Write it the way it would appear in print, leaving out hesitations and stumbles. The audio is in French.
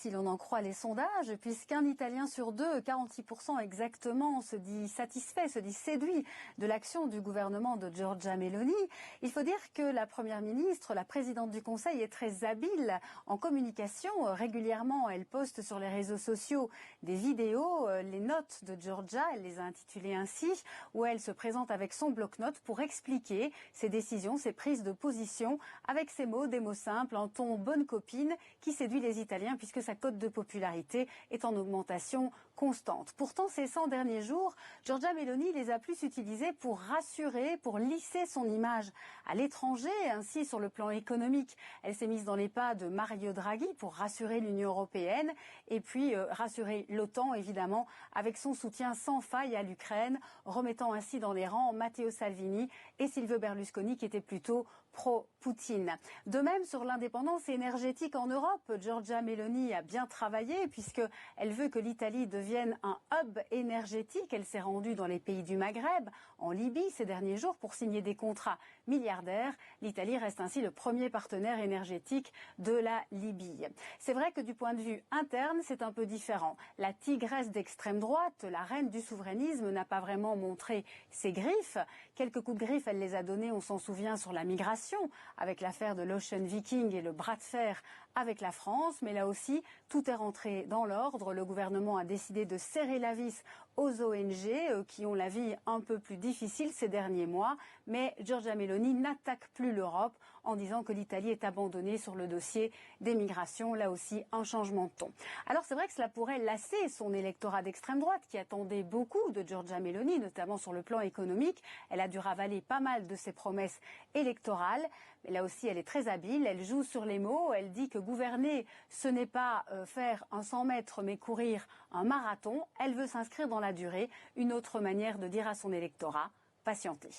si l'on en croit les sondages, puisqu'un Italien sur deux, 46% exactement, se dit satisfait, se dit séduit de l'action du gouvernement de Giorgia Meloni. Il faut dire que la Première ministre, la présidente du Conseil, est très habile en communication. Régulièrement, elle poste sur les réseaux sociaux des vidéos, les notes de Giorgia, elle les a intitulées ainsi, où elle se présente avec son bloc-notes pour expliquer ses décisions, ses prises de position, avec ces mots, des mots simples, en ton bonne copine, qui séduit les Italiens puisque sa cote de popularité est en augmentation constante. Pourtant, ces 100 derniers jours, Giorgia Meloni les a plus utilisés pour rassurer, pour lisser son image à l'étranger, ainsi sur le plan économique. Elle s'est mise dans les pas de Mario Draghi pour rassurer l'Union européenne et puis rassurer l'OTAN, évidemment, avec son soutien sans faille à l'Ukraine, remettant ainsi dans les rangs Matteo Salvini et Silvio Berlusconi qui étaient plutôt pro-Poutine. De même, sur l'indépendance énergétique en Europe, Giorgia Meloni a bien travaillé puisqu'elle veut que l'Italie devienne un hub énergétique. Elle s'est rendue dans les pays du Maghreb, en Libye ces derniers jours pour signer des contrats milliardaires. L'Italie reste ainsi le premier partenaire énergétique de la Libye. C'est vrai que du point de vue interne, c'est un peu différent. La tigresse d'extrême droite, la reine du souverainisme, n'a pas vraiment montré ses griffes. Quelques coups de griffe, elle les a donnés, on s'en souvient, sur la migration, avec l'affaire de l'Ocean Viking et le bras de fer avec la France. Mais là aussi, tout est rentré dans l'ordre. Le gouvernement a décidé de serrer la vis aux ONG qui ont la vie un peu plus difficile ces derniers mois. Mais Giorgia Meloni n'attaque plus l'Europe en disant que l'Italie est abandonnée sur le dossier des migrations. Là aussi, un changement de ton. Alors c'est vrai que cela pourrait lasser son électorat d'extrême droite qui attendait beaucoup de Giorgia Meloni, notamment sur le plan économique. Elle a dû ravaler pas mal de ses promesses électorales. Mais là aussi, elle est très habile. Elle joue sur les mots. Elle dit que gouverner, ce n'est pas faire un 100 mètres, mais courir un marathon. Elle veut s'inscrire dans la durée. Une autre manière de dire à son électorat, patientez.